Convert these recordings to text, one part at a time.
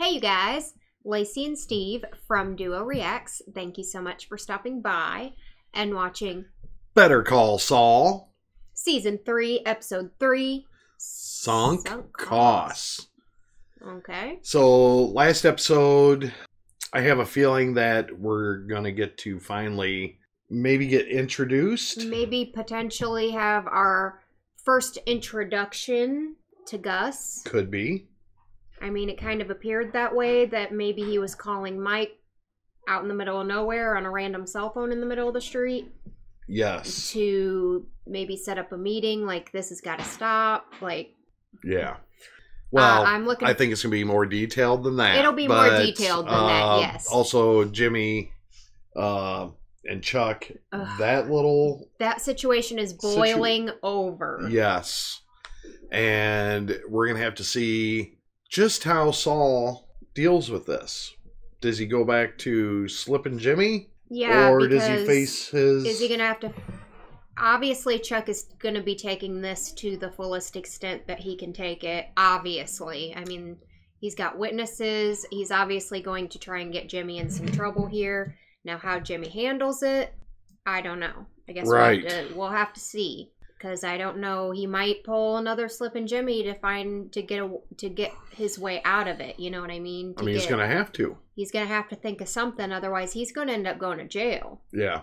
Hey you guys, Lacey and Steve from Duo Reacts. Thank you so much for stopping by and watching Better Call Saul. Season 3, Episode 3. Sunk Costs. Okay. So, last episode, I have a feeling that we're going to get to finally maybe get introduced. Maybe potentially have our first introduction to Gus. Could be. I mean, it kind of appeared that way, that maybe he was calling Mike out in the middle of nowhere on a random cell phone in the middle of the street. Yes. To maybe set up a meeting, like, this has got to stop, like... Yeah. Well, I think it's going to be more detailed than that. It'll be more detailed than that, yes. Also, Jimmy and Chuck, that situation is boiling over. Yes. And we're going to have to see just how Saul deals with this. Does he go back to slipping Jimmy? Yeah, or does he face his... Is he going to have to... Obviously, Chuck is going to be taking this to the fullest extent that he can take it. Obviously. I mean, he's got witnesses. He's obviously going to try and get Jimmy in some trouble here. Now, how Jimmy handles it, I don't know. I guess we'll have to see. Because I don't know, he might pull another slipping Jimmy to get his way out of it. You know what I mean? He's going to have to. He's going to have to think of something. Otherwise, he's going to end up going to jail. Yeah.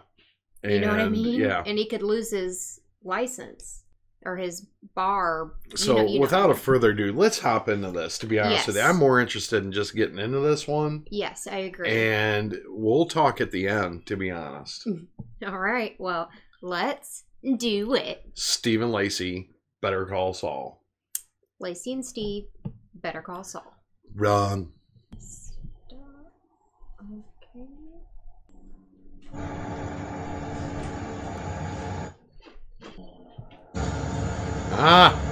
You know what I mean? Yeah. And he could lose his license or his bar. So, without a further ado, let's hop into this, to be honest with you. I'm more interested in just getting into this one. Yes, I agree. And we'll talk at the end, to be honest. All right. Well, let's do it. Steve and Lacey, Better Call Saul. Lacey and Steve, Better Call Saul. Run. Okay.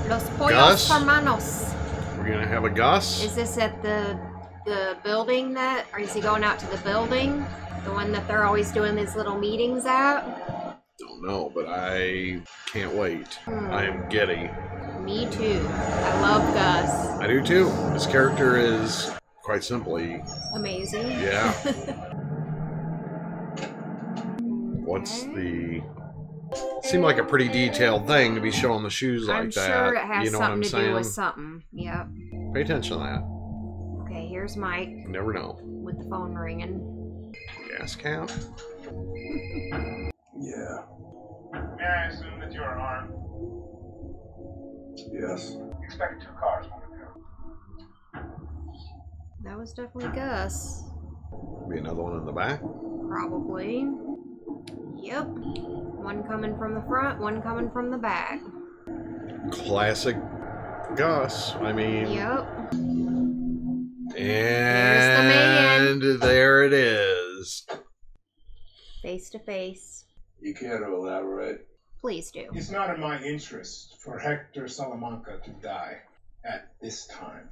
Los pollos Gus? hermanos. We're gonna have a Gus. Is this at the building or is he going out to the building? The one that they're always doing these little meetings at? Don't know, but I can't wait. I am giddy. Me too. I love Gus. I do too. His character is quite simply amazing. Yeah. What's the... Seemed like a pretty detailed thing to be showing the shoes like that. I'm sure it has what something I'm to saying? do with something. Yep. Pay attention to that. Okay, here's Mike. You never know. With the phone ringing. Gas cap? Yeah. May I assume that you are armed? Yes. Expect 2 cars will appear. That was definitely Gus. Be another one in the back? Probably. Yep. One coming from the front, one coming from the back. Classic Gus. I mean... Yep. And there it is. Face to face. You care to elaborate? Please do. It's not in my interest for Hector Salamanca to die at this time.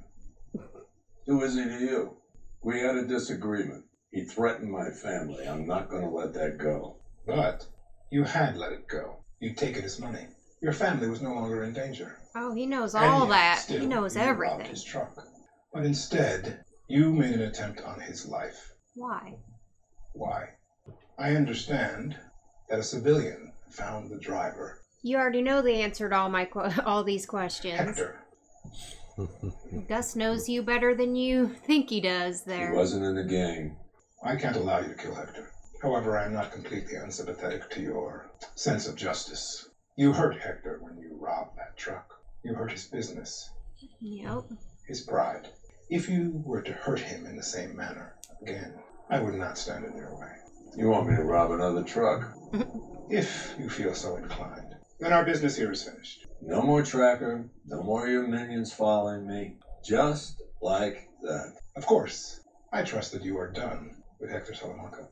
Who is he to you? We had a disagreement. He threatened my family. I'm not going to let that go. But you had let it go. You'd taken his money. Your family was no longer in danger. Oh, he knows all that. Still, he knows you everything. robbed his truck. But instead, you made an attempt on his life. Why? Why? I understand that a civilian found the driver. You already know the answer to all these questions. Hector. Gus knows you better than you think he does there. He wasn't in the gang. I can't allow you to kill Hector. However, I am not completely unsympathetic to your sense of justice. You hurt Hector when you robbed that truck. You hurt his business. Yep. His pride. If you were to hurt him in the same manner again, I would not stand in your way. You want me to rob another truck? If you feel so inclined, then our business here is finished. No more tracker. No more of your minions following me. Just like that. Of course, I trust that you are done with Hector Salamanca.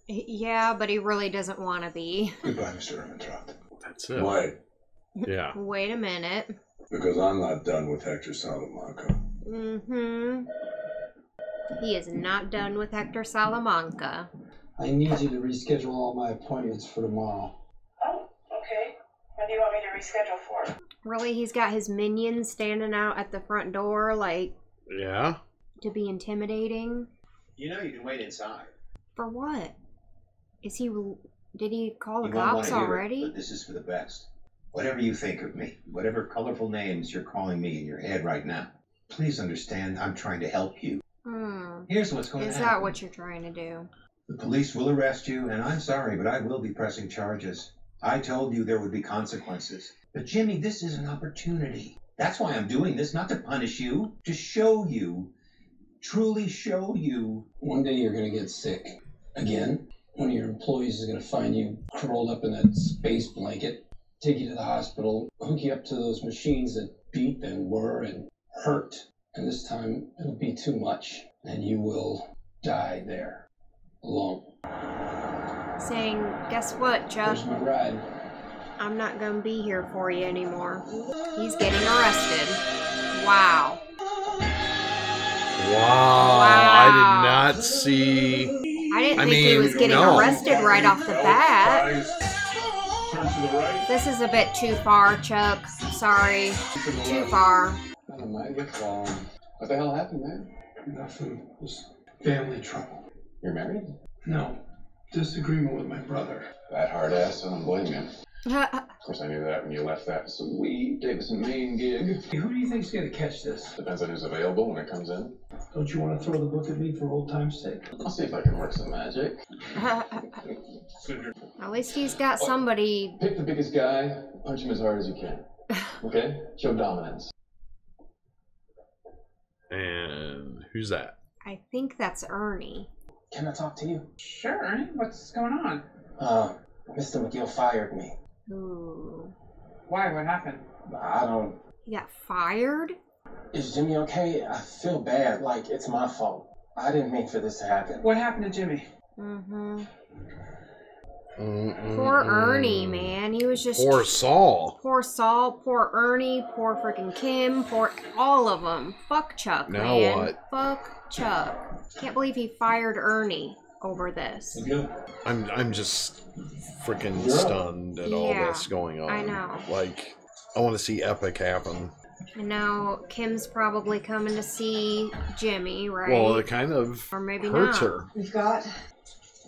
Yeah, but he really doesn't want to be. Goodbye, Mr. Ermintrout. That's it. Wait. Yeah. Wait a minute. Because I'm not done with Hector Salamanca. Mm-hmm. He is not done with Hector Salamanca. I need you to reschedule all my appointments for tomorrow. Oh, okay. When do you want me to reschedule for? Really, he's got his minions standing out at the front door, like, Yeah? To be intimidating? You know you can wait inside. For what? Is he... Did he call the You won't cops wanna hear it, already? but this is for the best. Whatever you think of me, whatever colorful names you're calling me in your head right now, please understand I'm trying to help you. Here's what's going to happen. Is that what you're trying to do? The police will arrest you, and I'm sorry, but I will be pressing charges. I told you there would be consequences. But Jimmy, this is an opportunity. That's why I'm doing this, not to punish you, to show you, truly show you. One day you're going to get sick. Again, one of your employees is going to find you curled up in that space blanket, take you to the hospital, hook you up to those machines that beep and whir and hurt. And this time it'll be too much, and you will die there, alone. Saying, guess what, Chuck? There's my ride. I'm not gonna be here for you anymore. He's getting arrested. Wow. Wow. I did not see... I didn't think he was getting arrested right off the bat. Turn to the right. This is a bit too far, Chuck. Sorry. Too far. What the hell happened, man? Nothing. Just family trouble. You're married? No. Disagreement with my brother. That hard ass, I don't blame you. Of course, I knew that when you left that sweet Davidson, Maine gig. Hey, who do you think's gonna catch this? Depends on who's available when it comes in. Don't you want to throw the book at me for old time's sake? I'll see if I can work some magic. At least he's got somebody. Pick the biggest guy, punch him as hard as you can. Okay? Show dominance. And who's that? I think that's Ernie. Can I talk to you? Sure, Ernie. What's going on? Mr. McGill fired me. Ooh. Why? What happened? I don't... He got fired? Is Jimmy okay? I feel bad, like it's my fault. I didn't mean for this to happen. What happened to Jimmy? Poor Ernie, man. He was just... Poor Saul. Poor Saul, poor Ernie, poor freaking Kim, poor all of them. Fuck Chuck, Now man. what? Fuck Chuck. Can't believe he fired Ernie over this. I'm just freaking stunned at all this going on. I know. Like, I want to see epic happen. And now Kim's probably coming to see Jimmy, right? Well, it kind of or maybe hurts not. her. We've got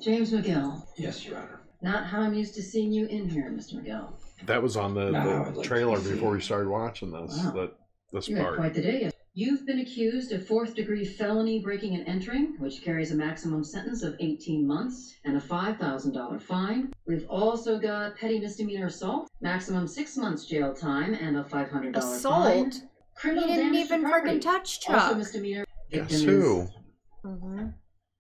James McGill. Yes, Your Honor. Not how I'm used to seeing you in here, Mr. McGill. That was on the like trailer to see before it. we started watching this. Wow. This You had part. quite the day. You've been accused of 4th-degree felony breaking and entering, which carries a maximum sentence of 18 months and a $5,000 fine. We've also got petty misdemeanor assault, maximum 6 months jail time and a $500 Assault? fine. He Criminal didn't damage even to property. freaking touch Also Chuck. misdemeanor. Guess Victim who? is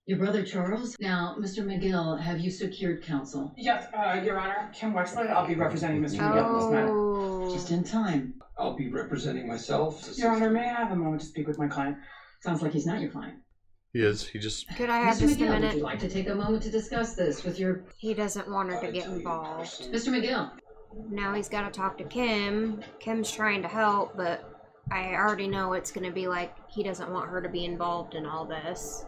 your brother Charles. Now, Mr. McGill, have you secured counsel? Yes, Your Honor. Kim Wexler. I'll be representing Mr. McGill in this matter. Oh. Just in time. I'll be representing myself. Your Honor, may I have a moment to speak with my client? Sounds like he's not your client. He is. He just... Could I have Mr. just a McGill, would minute? you like to take a moment to discuss this with your... He doesn't want her to get involved. Mr. McGill. Now he's got to talk to Kim. Kim's trying to help, but I already know it's going to be like he doesn't want her to be involved in all this.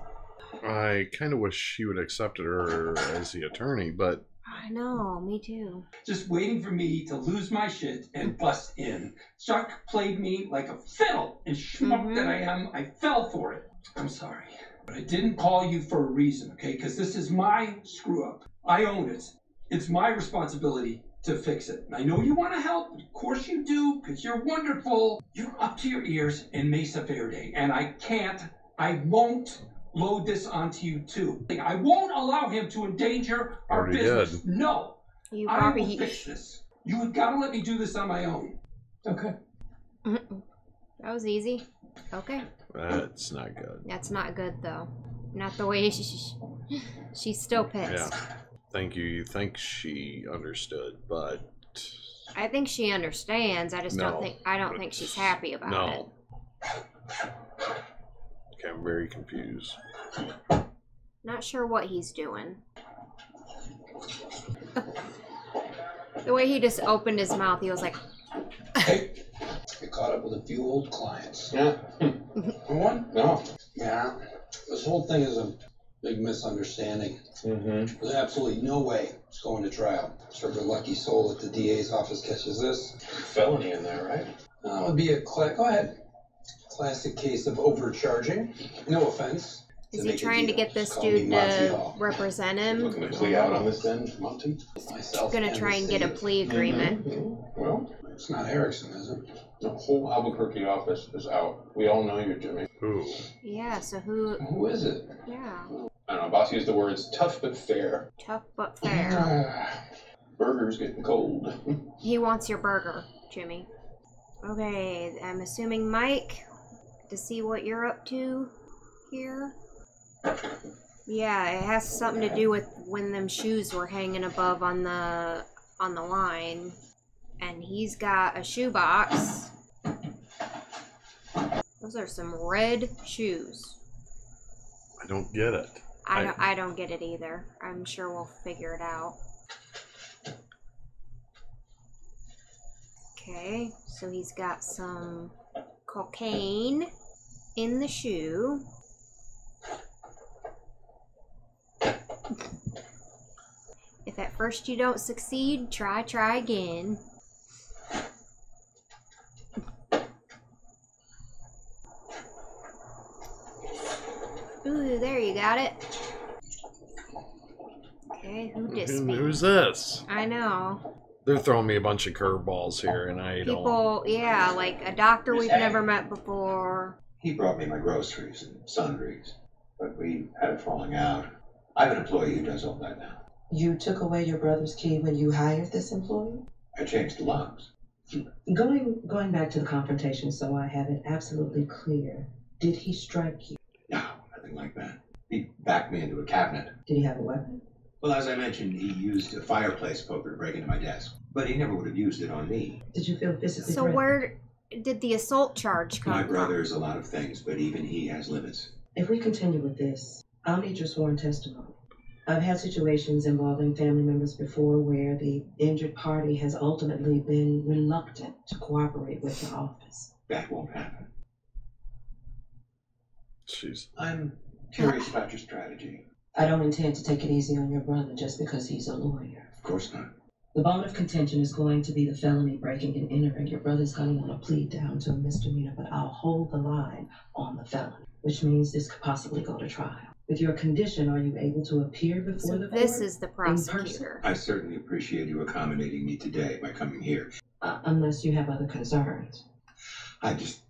I kind of wish she would accept her as the attorney, but... I know, me too. Just waiting for me to lose my shit and bust in. Chuck played me like a fiddle, and schmuck that I am, I fell for it. I'm sorry. But I didn't call you for a reason, okay? Because this is my screw-up. I own it. It's my responsibility to fix it. And I know you want to help. Of course you do, because you're wonderful. You're up to your ears in Mesa Verde, and I won't load this onto you too. I won't allow him to endanger our Already business. did. No. You I probably... will fix this. You have got to let me do this on my own. Okay. That was easy. Okay. That's not good. That's not good, though. Not the way she's still pissed. Yeah. Thank you. You think she understood, but... I think she understands. I just don't think she's happy about it. No. Okay, I'm very confused. Not sure what he's doing. The way he just opened his mouth, he was like... Hey, I caught up with a few old clients. Yeah. One? No. Yeah. This whole thing is a big misunderstanding. There's absolutely no way it's going to trial. Serve your lucky soul if the DA's office catches this. Felony in there, right? It would be a go ahead. Classic case of overcharging. No offense. Is he trying to get this dude to represent him? Looking to plea out on this then, Monty? Gonna try and get a plea agreement. Well, It's not Erickson, is it? the whole Albuquerque office is out. We all know you, Jimmy. Ooh. Yeah, so who... Who is it? Yeah. I don't know, boss used the words tough but fair. Tough but fair. Burger's getting cold. He wants your burger, Jimmy. Okay, I'm assuming Mike, to see what you're up to here. Yeah, it has something to do with when them shoes were hanging above on the line. And he's got a shoebox. Those are some red shoes. I don't get it. I don't get it either. I'm sure we'll figure it out. Okay, so he's got some cocaine in the shoe. If at first you don't succeed, try again. Ooh, there you got it. Okay, who dissed me? Who's this? I know. They're throwing me a bunch of curveballs here, and I don't... People, yeah, like a doctor we've never met before. He brought me my groceries and sundries, but we had a falling out. I have an employee who does all that now. You took away your brother's key when you hired this employee? I changed the locks. Going back to the confrontation, so I have it absolutely clear. Did he strike you? No, nothing like that. He backed me into a cabinet. Did he have a weapon? Well, as I mentioned, he used a fireplace poker to break into my desk. But he never would have used it on me. Did you feel physically So where did the assault charge come My from? brother is a lot of things, but even he has limits. If we continue with this, I'll need your sworn testimony. I've had situations involving family members before where the injured party has ultimately been reluctant to cooperate with the office. That won't happen. Jeez. I'm curious about your strategy. I don't intend to take it easy on your brother just because he's a lawyer. Of course not. The bone of contention is going to be the felony breaking and entering. Your brother's going to want to plead down to a misdemeanor, but I'll hold the line on the felony, which means this could possibly go to trial. With your condition, are you able to appear before the court? This is the prosecutor. I certainly appreciate you accommodating me today by coming here. Unless you have other concerns. I just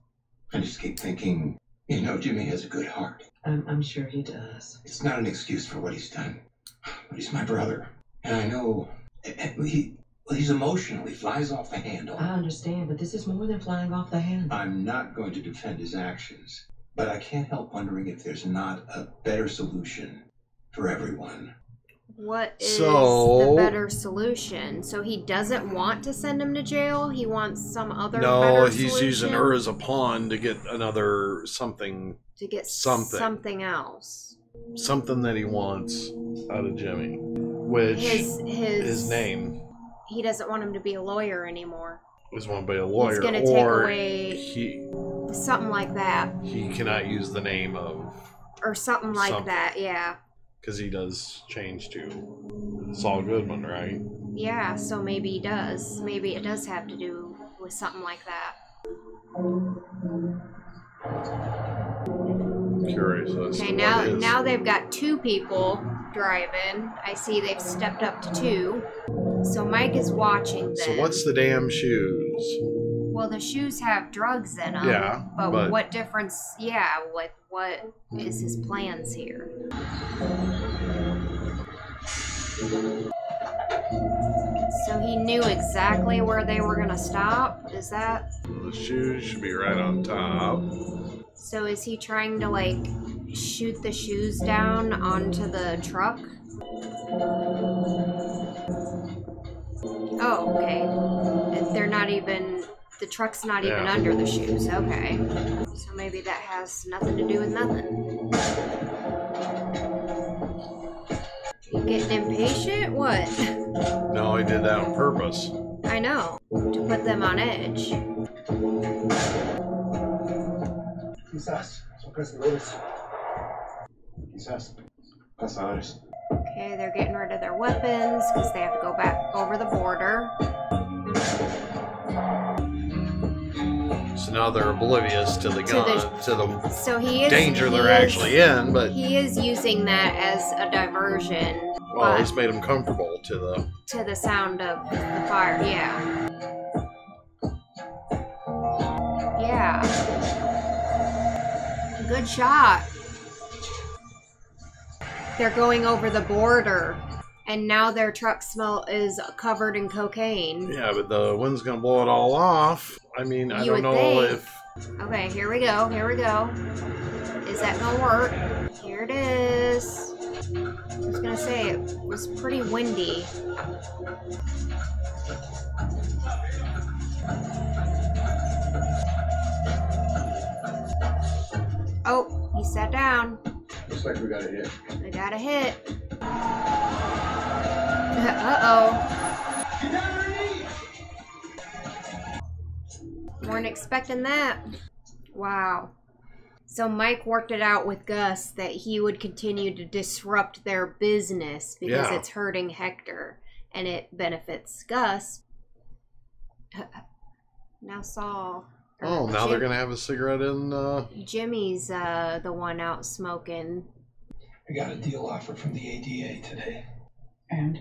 keep thinking, you know, Jimmy has a good heart. I'm sure he does. It's not an excuse for what he's done, but he's my brother. And I know he's emotional. He flies off the handle. I understand, but this is more than flying off the handle. I'm not going to defend his actions, but I can't help wondering if there's not a better solution for everyone. What is the better solution? So he doesn't want to send him to jail? He wants some other better solution? No, he's using her as a pawn to get another something. To get something else. Something that he wants out of Jimmy. Which his name. He doesn't want him to be a lawyer anymore. He doesn't want to be a lawyer. He's going to take away something like that. He cannot use the name of... Or something like that, yeah. Because he does change to Saul Goodman, right? Yeah, so maybe he does. Maybe it does have to do with something like that. Curious. Okay, now they've got 2 people driving. I see they've stepped up to 2. So Mike is watching them. So what's the damn shoes? Well, the shoes have drugs in them. Yeah, but what difference? Yeah, what is his plans here? So he knew exactly where they were gonna stop. Is that? The shoes should be right on top. So is he trying to like shoot the shoes down onto the truck? Oh, okay. They're not even. The truck's not even under the shoes. Okay. So maybe that has nothing to do with nothing. You getting impatient? What? No, he did that on purpose. I know. To put them on edge. Quizás, son cazadores. Quizás, cazadores. Okay, they're getting rid of their weapons because they have to go back over the border. So now they're oblivious to the gun, to the So he is danger they're actually in, but he is using that as a diversion. well, he's made them comfortable to the sound of the fire. Yeah. Yeah. Good shot. They're going over the border, and now their truck smell is covered in cocaine. Yeah, but the wind's gonna blow it all off. I mean, I don't know if. Okay, here we go. Here we go. Is that gonna work? Here it is. I was gonna say it was pretty windy. Oh, he sat down. Looks like we got a hit. We got a hit. Uh-oh. Weren't expecting that. Wow. So Mike worked it out with Gus that he would continue to disrupt their business because it's hurting Hector and it benefits Gus. Now Saul. Oh, now they're gonna have a cigarette in. Jimmy's the one out smoking. I got a deal offer from the ADA today. And?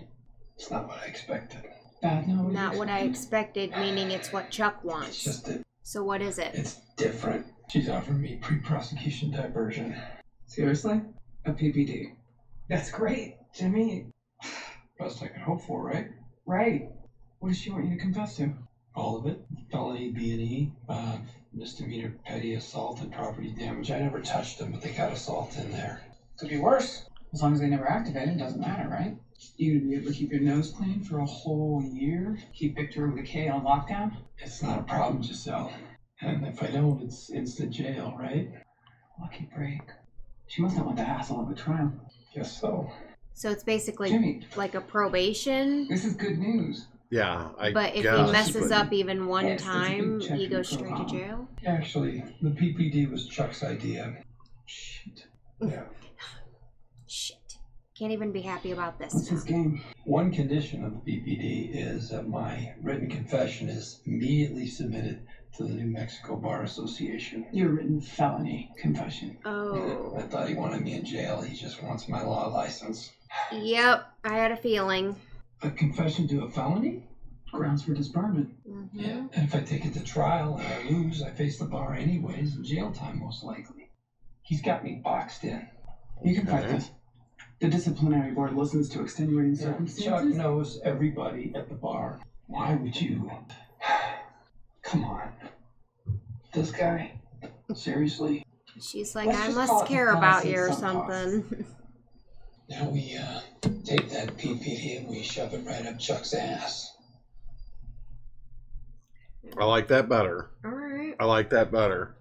It's not what I expected. Bad news. Not what I expected, meaning it's what Chuck wants. It's just that. So what is it? It's different. She's offering me pre-prosecution diversion. Seriously? A PPD. That's great, Jimmy. Best I could hope for, right? Right. What does she want you to confess to? All of it. Felony B&E, misdemeanor petty assault and property damage. I never touched them, but they got assault in there. Could be worse. As long as they never activate it, doesn't matter, right? You gonna be able to keep your nose clean for a whole year? Keep Victor with a K on lockdown? It's not a problem, Giselle. And if I don't, it's instant jail, right? Lucky break. She must not want the hassle of a trial. Guess so. So it's basically Jimmy, like a probation. this is good news. Yeah, But if guess, he messes but- up even one Yes, there's a time, big check he in goes for straight to Mom. jail. Actually, the PPD was Chuck's idea. Shit. Yeah. Shit. Can't even be happy about this. What's his game? One condition of the PPD is that my written confession is immediately submitted to the New Mexico Bar Association. Your written felony confession. Oh. I thought he wanted me in jail. He just wants my law license. Yep, I had a feeling. A confession to a felony? Grounds for disbarment. Mm-hmm. Yeah. And if I take it to trial and I lose, I face the bar anyways, and jail time most likely. He's got me boxed in. You can fight this. The disciplinary board listens to extenuating Chuck circumstances. knows everybody at the bar. Why would you? Come on. This guy? Seriously? She's like, Let's I just must call it care the about policy you or some talk. something. Now we take that PPD and we shove it right up Chuck's ass. I like that better. Alright. I like that better.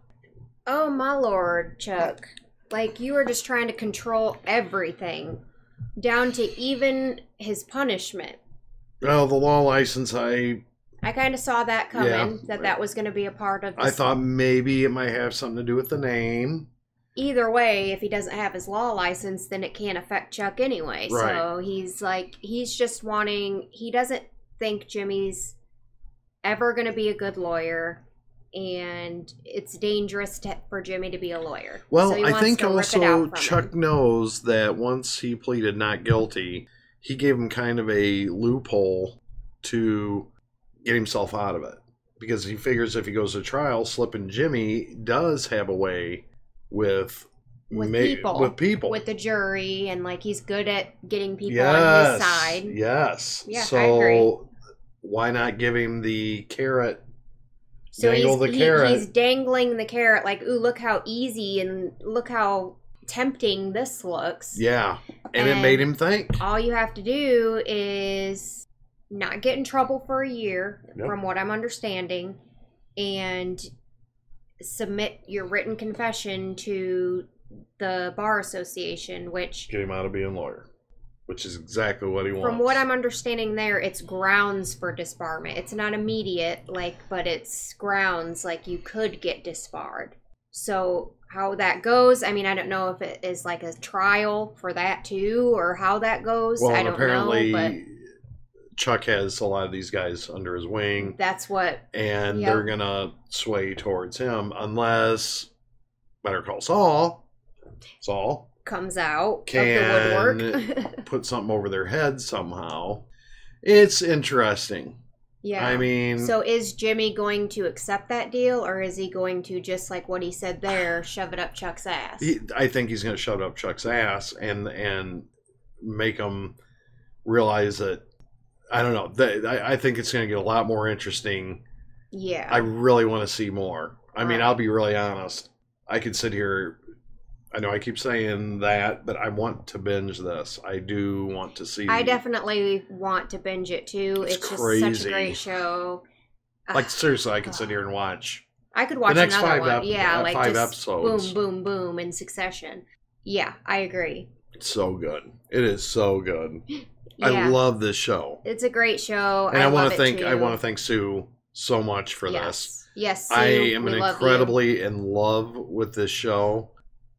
Oh my lord, Chuck. Like, you were just trying to control everything. Down to even his punishment. Well, the law license, I kind of saw that coming, that was going to be a part of this. I thought maybe it might have something to do with the name. Either way, if he doesn't have his law license, then it can't affect Chuck anyway. Right. So he's just wanting, he doesn't think Jimmy's ever going to be a good lawyer, and it's dangerous for Jimmy to be a lawyer. Well, So he I wants think to rip it also out from Chuck him. knows that once he pleaded not guilty, he gave him kind of a loophole to get himself out of it. Because he figures if he goes to trial, Slippin' Jimmy does have a way with people. With the jury, and like he's good at getting people on his side. Yes. Yeah, so I agree. why not give him the carrot? So dangle the carrot. He's dangling the carrot like, ooh, look how easy and look how tempting this looks. Yeah. And it made him think. All you have to do is not get in trouble for a year, Yep. from what I'm understanding, and submit your written confession to the Bar Association, which... Get him out of being a lawyer. Which is exactly what he wants. From what I'm understanding there, it's grounds for disbarment. It's not immediate, but it's grounds, you could get disbarred. So how that goes, I mean, I don't know if it is like a trial for that too, or how that goes. Well, I don't apparently, know, but Chuck has a lot of these guys under his wing. That's what. And they're going to sway towards him unless Better Call Saul comes out can of the woodwork. put something over their head somehow. It's interesting. Yeah. I mean... So is Jimmy going to accept that deal, or is he going to, just like what he said there, shove it up Chuck's ass? I think he's going to shove it up Chuck's ass and make him realize that, I don't know, I think it's going to get a lot more interesting. Yeah. I really want to see more. I mean, I'll be really honest. I could sit here, I know I keep saying that, but I want to binge this. I do want to see. I definitely want to binge it too. It's crazy. Just such a great show. Like, seriously, I could sit here and watch. I could watch the next another one. like 5 episodes. Boom, boom, boom in succession. Yeah, I agree. It's so good. It is so good. Yeah. I love this show. It's a great show. And I want to thank Sue so much for this. Yes, Sue, I am incredibly in love with this show.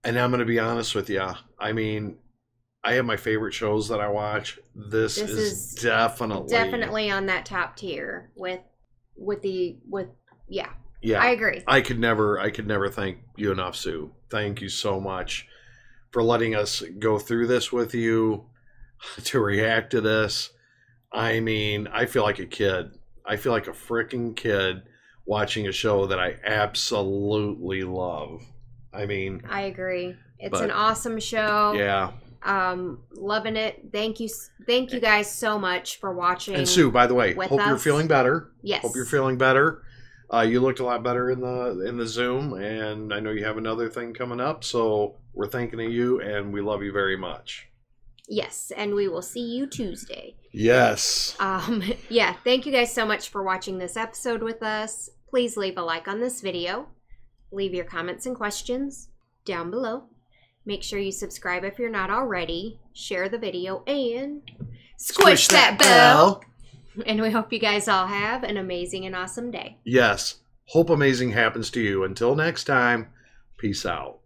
And I'm going to be honest with you. I mean, I have my favorite shows that I watch. This is definitely on that top tier yeah. Yeah. I agree. I could never thank you enough, Sue. Thank you so much for letting us go through this with you, to react to this. I mean, I feel like a kid. I feel like a freaking kid watching a show that I absolutely love. I mean, I agree. It's an awesome show. Yeah. Loving it. Thank you guys so much for watching. And Sue, by the way, hope you're feeling better. Yes. Hope you're feeling better. You looked a lot better in the Zoom, and I know you have another thing coming up, so we're thinking of you, and we love you very much. Yes, and we will see you Tuesday. Yes. Yeah, thank you guys so much for watching this episode with us. Please leave a like on this video. Leave your comments and questions down below. Make sure you subscribe if you're not already. Share the video and squish that bell. And we hope you guys all have an amazing and awesome day. Yes. Hope amazing happens to you. Until next time, peace out.